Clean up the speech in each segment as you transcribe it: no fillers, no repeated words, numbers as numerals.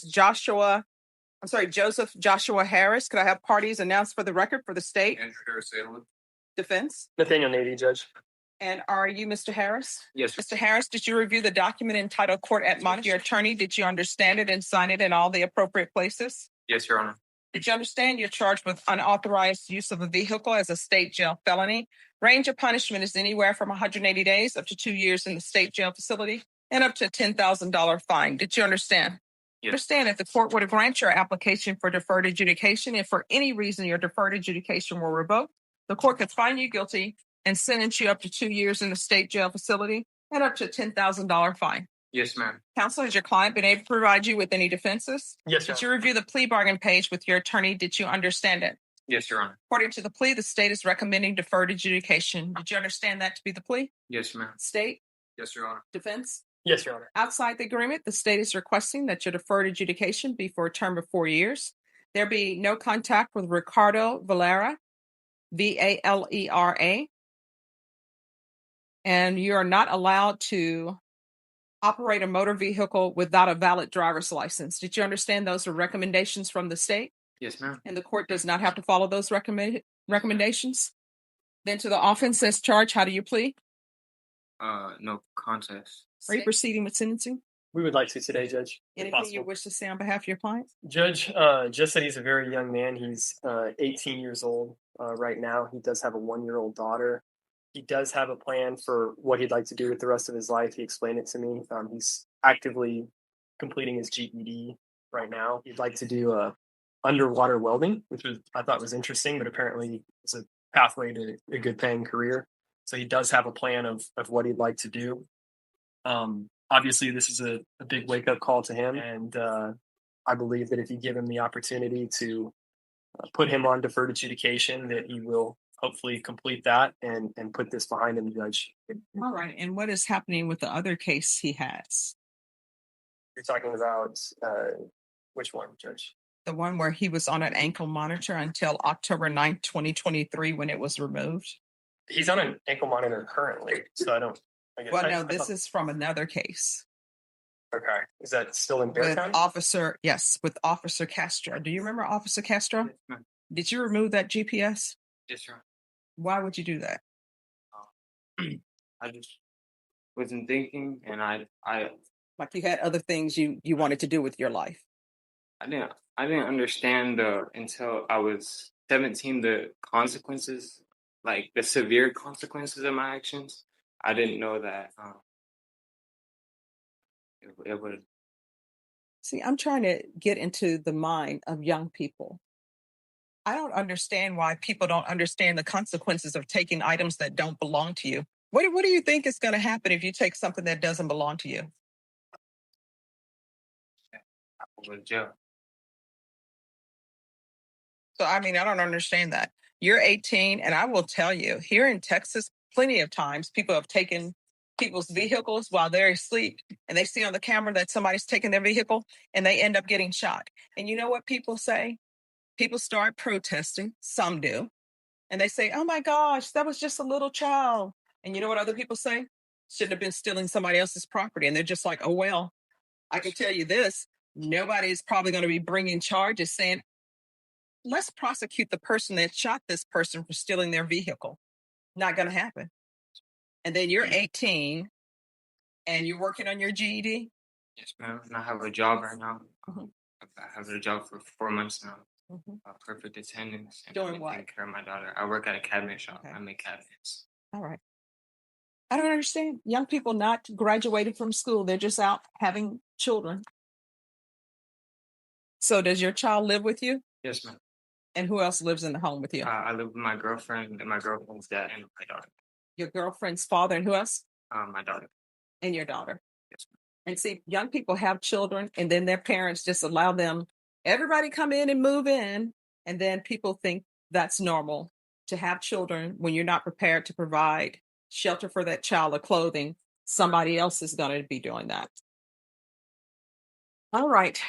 Joseph Joshua Harris. Could I have parties announced for the record for the state? Andrew Harris Salem. Defense. Nathaniel Navy, Judge. And are you Mr. Harris? Yes. Mr. Harris, did you review the document entitled Court Admonish Your Attorney? Did you understand it and sign it in all the appropriate places? Yes, Your Honor. Did you understand you're charged with unauthorized use of a vehicle as a state jail felony? Range of punishment is anywhere from 180 days up to 2 years in the state jail facility and up to a $10,000 fine. Did you understand? Yes. Understand if the court were to grant your application for deferred adjudication, if for any reason your deferred adjudication were revoked, the court could find you guilty and sentence you up to 2 years in the state jail facility and up to a $10,000 fine. Yes, ma'am. Counsel, has your client been able to provide you with any defenses? Yes, Did you review the plea bargain page with your attorney? Did you understand it? Yes, Your Honor. According to the plea, the state is recommending deferred adjudication. Did you understand that to be the plea? Yes, ma'am. State? Yes, Your Honor. Defense? Yes, Your Honor. Outside the agreement, the state is requesting that your deferred adjudication be for a term of 4 years. There be no contact with Ricardo Valera, Valera, and you are not allowed to operate a motor vehicle without a valid driver's license. Did you understand those are recommendations from the state? Yes, ma'am. And the court does not have to follow those recommendations? Then to the offense as charged, how do you plead? No contest. Are you proceeding with sentencing? We would like to today, Judge. if Anything you possible. wish to say on behalf of your client? Judge, just that he's a very young man. He's 18 years old right now. He does have a 1-year-old daughter. He does have a plan for what he'd like to do with the rest of his life. He explained it to me. He's actively completing his GED right now. He'd like to do underwater welding, which I thought was interesting, but apparently it's a pathway to a good paying career. So he does have a plan of what he'd like to do. Obviously, this is a big wake up call to him. And I believe that if you give him the opportunity to put him on deferred adjudication, that he will hopefully complete that and put this behind him, Judge. All right. And what is happening with the other case he has? You're talking about which one, Judge? The one where he was on an ankle monitor until October 9th, 2023, when it was removed? He's on an ankle monitor currently, so I guess Well, no, this is from another case. Okay. Is that still in Bear With County? with Officer Castro. Do you remember Officer Castro? Yes, ma'am. Did you remove that GPS? Yes, Your Honor. Why would you do that? I just wasn't thinking, and I Like you had other things you wanted to do with your life. didn't understand until I was 17 the consequences, like the severe consequences of my actions. I didn't know that it would. See, I'm trying to get into the mind of young people. I don't understand why people don't understand the consequences of taking items that don't belong to you. What do you think is going to happen if you take something that doesn't belong to you? I go to jail. So, I mean, I don't understand that. You're 18, and I will tell you, here in Texas, plenty of times people have taken people's vehicles while they're asleep, and they see on the camera that somebody's taking their vehicle, and they end up getting shot. And you know what people say? People start protesting. Some do. And they say, oh my gosh, that was just a little child. And you know what other people say? Shouldn't have been stealing somebody else's property. And they're just like, oh, well, I can tell you this. Nobody's probably going to be bringing charges saying, let's prosecute the person that shot this person for stealing their vehicle. Not going to happen. And then you're 18 and you're working on your GED? Yes, ma'am. And I have a job right now. Mhm. I have a job for 4 months now. Mhm. Perfect attendance. And Doing I'm what? taking care of my daughter. I work at a cabinet shop. Okay. I make cabinets. All right. I don't understand. Young people not graduated from school. They're just out having children. So does your child live with you? Yes, ma'am. And who else lives in the home with you? I live with my girlfriend and my girlfriend's dad and my daughter. Your girlfriend's father and who else? My daughter. And your daughter. Yes, ma'am. And see, young people have children and then their parents just allow them, everybody come in and move in. And then people think that's normal to have children when you're not prepared to provide shelter for that child or clothing. Somebody else is going to be doing that. All right.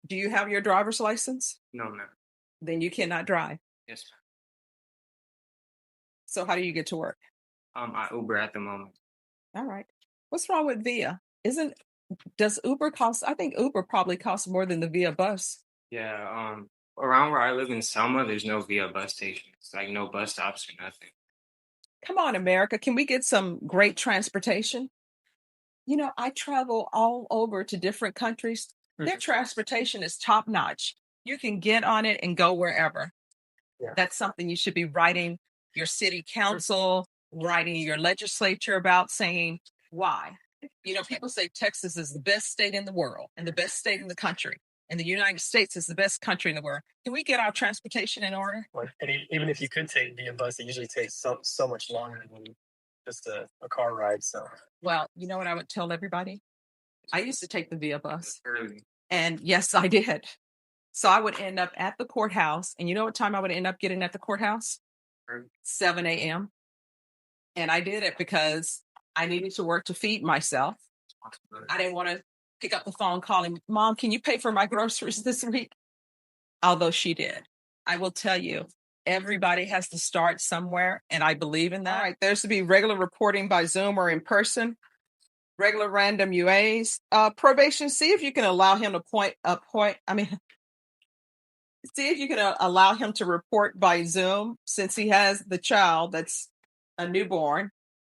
Do you have your driver's license? No, ma'am. Then you cannot drive. Yes, So how do you get to work? ma'am. I Uber at the moment. All right. What's wrong with Via? Isn't Does Uber cost? I think Uber probably costs more than the Via bus. Yeah, around where I live in Selma, there's no Via bus stations, like no bus stops or nothing. Come on, America. Can we get some great transportation? You know, I travel all over to different countries. Their transportation is top notch. You can get on it and go wherever. Yeah. That's something you should be writing your city council, writing your legislature about, saying why. You know, people say Texas is the best state in the world and the best state in the country, and the United States is the best country in the world. Can we get our transportation in order? Like, and even if you could take via bus, it usually takes so much longer than just a car ride. So, Well, you know what I would tell everybody? I used to take the Via bus, Early. and yes, I did. So I would end up at the courthouse, and you know what time I would end up getting at the courthouse? Early. 7 a.m. And I did it because I needed to work to feed myself. I didn't want to pick up the phone calling, Mom, can you pay for my groceries this week? Although she did. I will tell you, everybody has to start somewhere, and I believe in that. All right, there's to be regular reporting by Zoom or in person, regular random UAs, probation. See if you can allow him to see if you can allow him to report by Zoom, since he has the child that's a newborn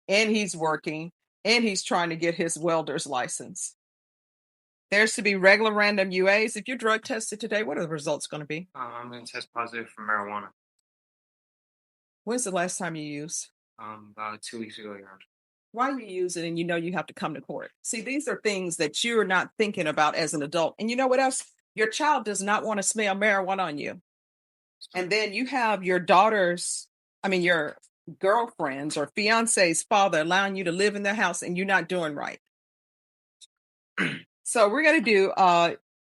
and he's working and he's trying to get his welder's license. There's to be regular random UAs. If you're drug tested today, what are the results going to be? I'm going to test positive for marijuana. When's the last time you used? About 2 weeks ago, Your Honor. Why you use it and you know you have to come to court? See, these are things that you're not thinking about as an adult. And you know what else? Your child does not want to smell marijuana on you. And then you have your your girlfriend's or fiance's father allowing you to live in their house and you're not doing right. So we're going to do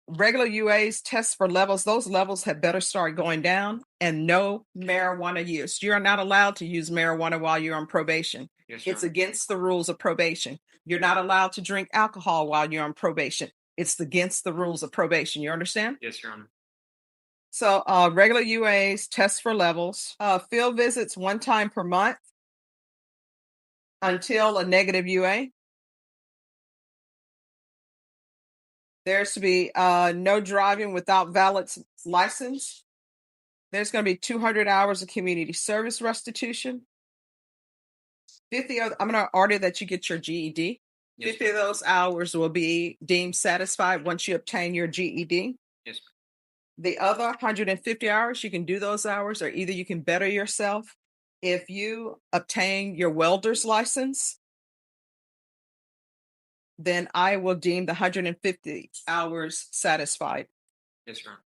regular UAs, tests for levels. Those levels have better start going down, and no marijuana use. You're not allowed to use marijuana while you're on probation. Yes, It's Your against the rules of probation. You're not allowed to drink alcohol while you're on probation. It's against the rules of probation. You understand? Yes, Your Honor. So regular UAs, tests for levels, field visits one time per month until a negative UA. There's to be no driving without valid license. There's going to be 200 hours of community service restitution. 50 of, I'm going to order that you get your GED. Yes, 50 of those hours will be deemed satisfied once you obtain your GED. Yes. The other 150 hours, you can do those hours, or either you can better yourself. If you obtain your welder's license, then I will deem the 150 hours satisfied. Yes, Your Honor.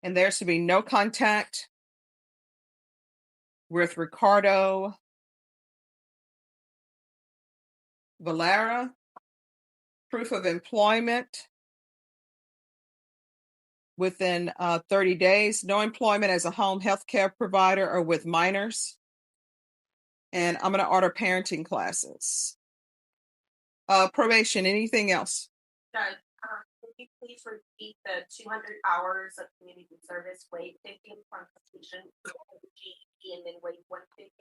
And there's to be no contact with Ricardo Valera, proof of employment within 30 days, no employment as a home health care provider or with minors. And I'm going to order parenting classes. Probation, anything else? Judge, can you please repeat the 200 hours of community service, waive 50 upon completion of the GED, and then waive 150?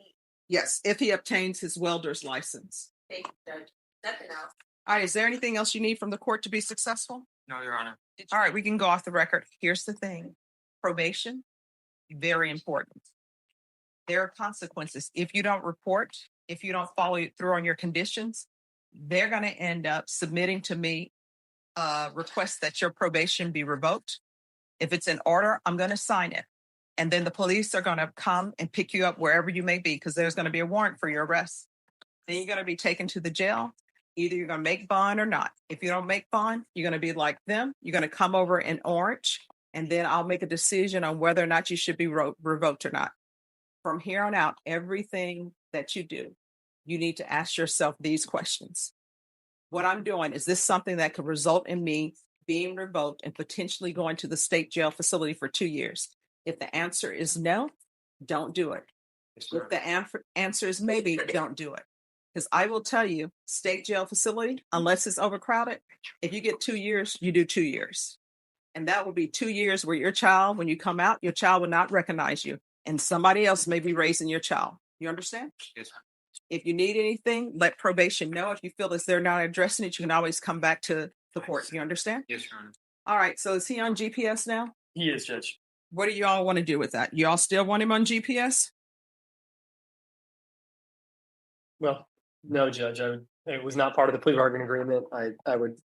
Yes, if he obtains his welder's license. Thank you, Judge. Nothing else. All right, is there anything else you need from the court to be successful? No, Your Honor. All right, we can go off the record. Here's the thing. Probation, very important. There are consequences. If you don't report, if you don't follow through on your conditions, they're going to end up submitting to me a request that your probation be revoked. If it's in order, I'm going to sign it. And then the police are going to come and pick you up wherever you may be, because there's going to be a warrant for your arrest. Then you're going to be taken to the jail. Either you're going to make bond or not. If you don't make bond, you're going to be like them. You're going to come over in orange, and then I'll make a decision on whether or not you should be revoked or not. From here on out, everything that you do, you need to ask yourself these questions. What I'm doing, is this something that could result in me being revoked and potentially going to the state jail facility for 2 years? If the answer is no, don't do it. Yes, If the answer is maybe, don't do it. Because I will tell you, state jail facility, unless it's overcrowded, if you get 2 years, you do 2 years. And that will be 2 years where your child, when you come out, your child will not recognize you. And somebody else may be raising your child. You understand? Yes, sir. If you need anything, let probation know. If you feel as they're not addressing it, you can always come back to the court. You understand? Yes, Your Honor. All right. So is he on GPS now? He is, Judge. What do you all want to do with that? You all still want him on GPS? Well, no, Judge. It was not part of the plea bargain agreement. I would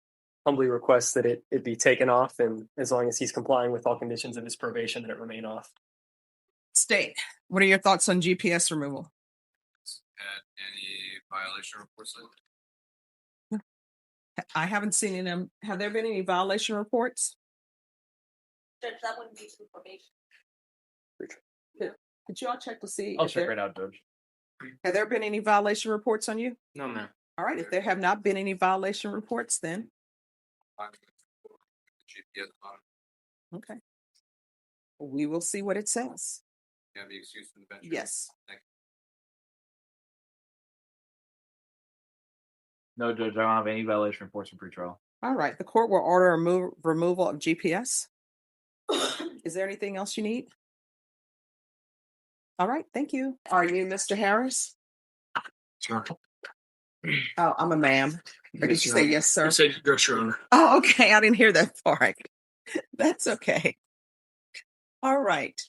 humbly request that it be taken off, and as long as he's complying with all conditions of his probation, that it remain off. State, what are your thoughts on GPS removal? Had any violation reports lately? I haven't seen them. Have there been any violation reports? Judge, that wouldn't be through probation. Could you all check to see? I'll if check there- right out, Judge. Have there been any violation reports on you? No, ma'am. All right. If there have not been any violation reports, then GPS on it. okay. We will see what it says. You have the excuse from the bench? Yes. Thank No, Judge, I don't have any violation reports from pretrial. All right. The court will order a removal of GPS. Is there anything else you need? All right. Thank you. Are you Mr. Harris? Sure. Oh, I'm a ma'am. Or did you say yes, sir? You said yes, Your Honor. Oh, okay. I didn't hear that part. That's okay. All right.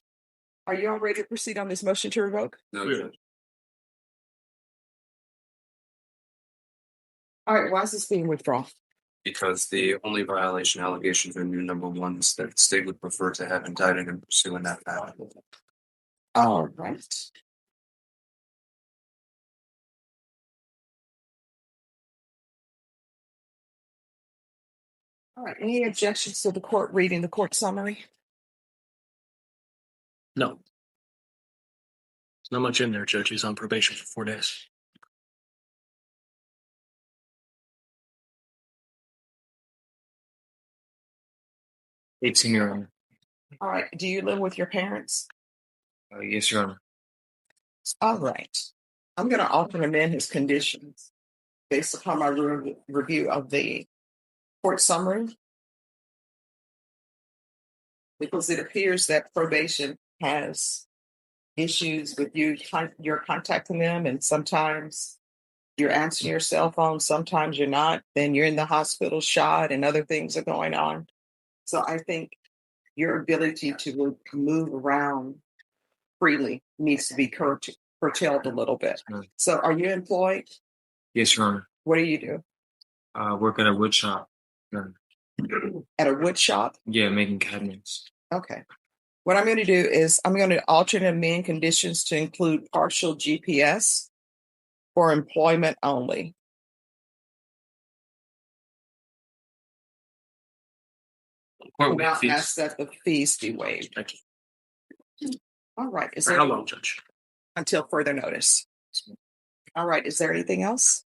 Are you all ready to proceed on this motion to revoke? No, Judge. All right. Why is this being withdrawn? Because the only violation allegations are new number ones that the state would prefer to have indicted and pursuing that path. All right. All right. Any objections to the court reading the court summary? No. There's not much in there, Judge. He's on probation for 4 days. Your Honor. All right. Do you live with your parents? Yes, Your Honor. All right. I'm going to alter and amend his conditions based upon my review of the court summary, because it appears that probation has issues with you. You're contacting them, and sometimes you're answering your cell phone, sometimes you're not. Then you're in the hospital shot, and other things are going on. So I think your ability to move around freely needs to be curtailed a little bit. Right. So are you employed? Yes, Your Honor. What do you do? Work at a wood shop. Your Honor. At a wood shop? Yeah, making cabinets. Okay. What I'm going to do is I'm going to alter and amend conditions to include partial GPS for employment only. Court Now waive fees. ask that the fees be waived. Thank you. All right. Is For there how long, Judge? until further notice? All right. Is there anything else?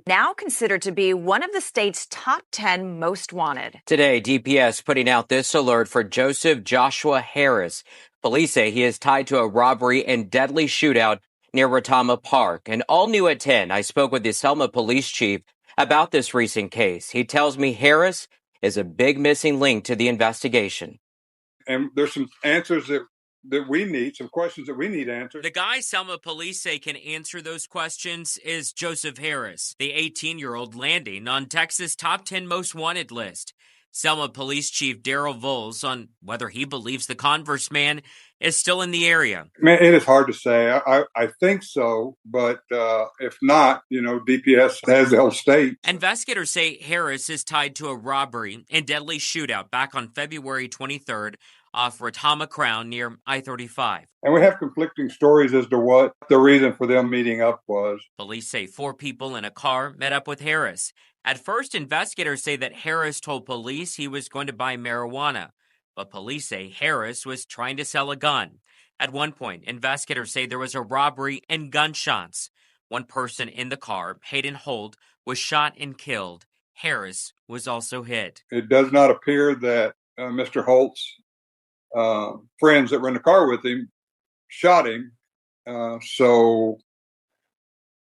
Now considered to be one of the state's top 10 most wanted. Today, DPS putting out this alert for Joseph Joshua Harris. Police say he is tied to a robbery and deadly shootout near Retama Park. And all new at 10, I spoke with the Selma police chief about this recent case. He tells me Harris is a big missing link to the investigation. And there's some answers that we need, some questions that we need answered. The guy Selma police say can answer those questions is Joseph Harris, the 18-year-old landing on Texas' top 10 most wanted list. Selma Police Chief Daryl Voles on whether he believes the Converse man is still in the area. Man, it is hard to say. I think so, but if not, DPS has the whole state. Investigators say Harris is tied to a robbery and deadly shootout back on February 23rd off Retama Crown near I-35. And we have conflicting stories as to what the reason for them meeting up was. Police say 4 people in a car met up with Harris. At first, investigators say that Harris told police he was going to buy marijuana, but police say Harris was trying to sell a gun. At one point, investigators say there was a robbery and gunshots. One person in the car, Hayden Holt, was shot and killed. Harris was also hit. It does not appear that Mr. Holt's friends that were in the car with him shot him. So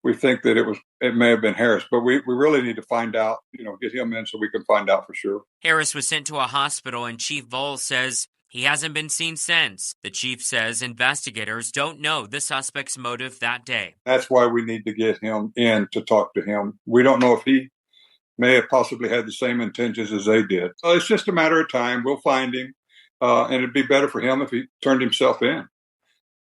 we think that it may have been Harris, but we really need to find out, get him in so we can find out for sure. Harris was sent to a hospital, and Chief Voles says He hasn't been seen since. The chief says investigators don't know the suspect's motive that day. That's why we need to get him in to talk to him. We don't know if he may have possibly had the same intentions as they did. So it's just a matter of time. We'll find him, and it'd be better for him if he turned himself in.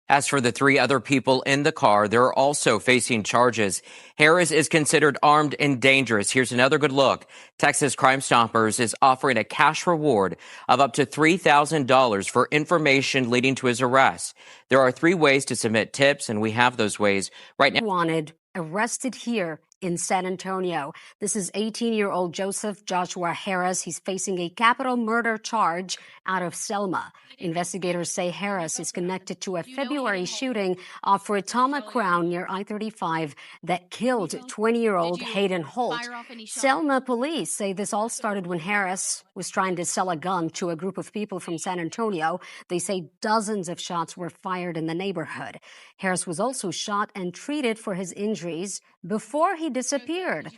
As for the 3 other people in the car, they're also facing charges. Harris is considered armed and dangerous. Here's another good look. Texas Crime Stoppers is offering a cash reward of up to $3,000 for information leading to his arrest. There are 3 ways to submit tips, and we have those ways right now. Wanted arrested here in San Antonio. This is 18-year-old Joseph Joshua Harris. He's facing a capital murder charge out of Selma. Investigators say Harris is connected to a February shooting off Retama Crown near I-35 that killed 20-year-old Hayden Holt. Selma police say this all started when Harris was trying to sell a gun to a group of people from San Antonio. They say dozens of shots were fired in the neighborhood. Harris was also shot and treated for his injuries before he disappeared.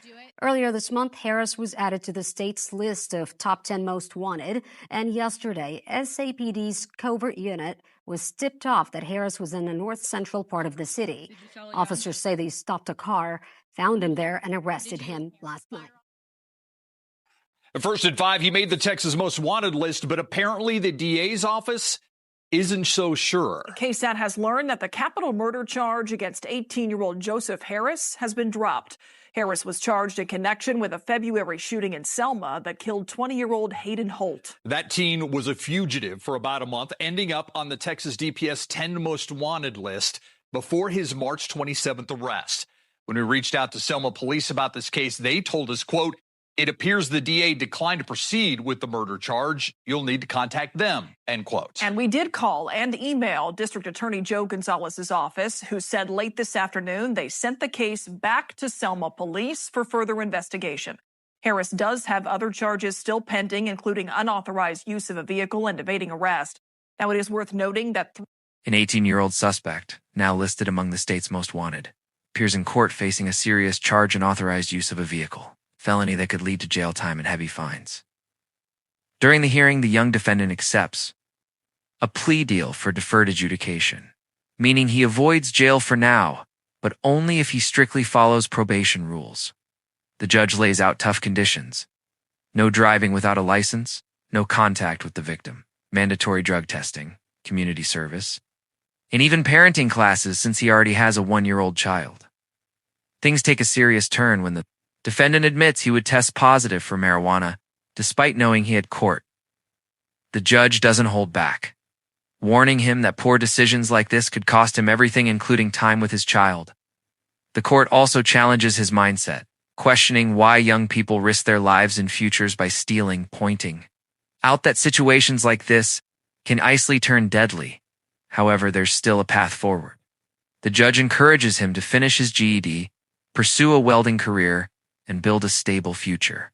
Earlier this month, Harris was added to the state's list of top 10 most wanted, and yesterday, SAPD's covert unit was tipped off that Harris was in the north-central part of the city. Officers say they stopped a car, found him there, and arrested him last night. First at 5, he made the Texas Most Wanted list, but apparently the DA's office isn't so sure. KSAT has learned that the capital murder charge against 18-year-old Joseph Harris has been dropped. Harris was charged in connection with a February shooting in Selma that killed 20-year-old Hayden Holt. That teen was a fugitive for about a month, ending up on the Texas DPS 10 Most Wanted list before his March 27th arrest. When we reached out to Selma police about this case, they told us, quote, "It appears the DA declined to proceed with the murder charge. You'll need to contact them," end quote. And we did call and email District Attorney Joe Gonzalez's office, who said late this afternoon they sent the case back to Selma police for further investigation. Harris does have other charges still pending, including unauthorized use of a vehicle and evading arrest. Now, it is worth noting that an 18-year-old suspect, now listed among the state's most wanted, appears in court facing a serious charge unauthorized use of a vehicle, felony that could lead to jail time and heavy fines. During the hearing, the young defendant accepts a plea deal for deferred adjudication, meaning he avoids jail for now, but only if he strictly follows probation rules. The judge lays out tough conditions: no driving without a license, no contact with the victim, mandatory drug testing, community service, and even parenting classes since he already has a 1-year-old child. Things take a serious turn when the defendant admits he would test positive for marijuana despite knowing he had court. The judge doesn't hold back, warning him that poor decisions like this could cost him everything, including time with his child. The court also challenges his mindset, questioning why young people risk their lives and futures by stealing, pointing out that situations like this can easily turn deadly. However, there's still a path forward. The judge encourages him to finish his GED, pursue a welding career, and build a stable future,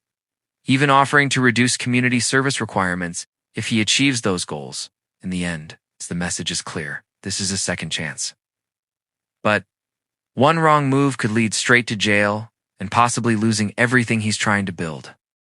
even offering to reduce community service requirements if he achieves those goals. In the end, the message is clear: this is a second chance. But one wrong move could lead straight to jail and possibly losing everything he's trying to build.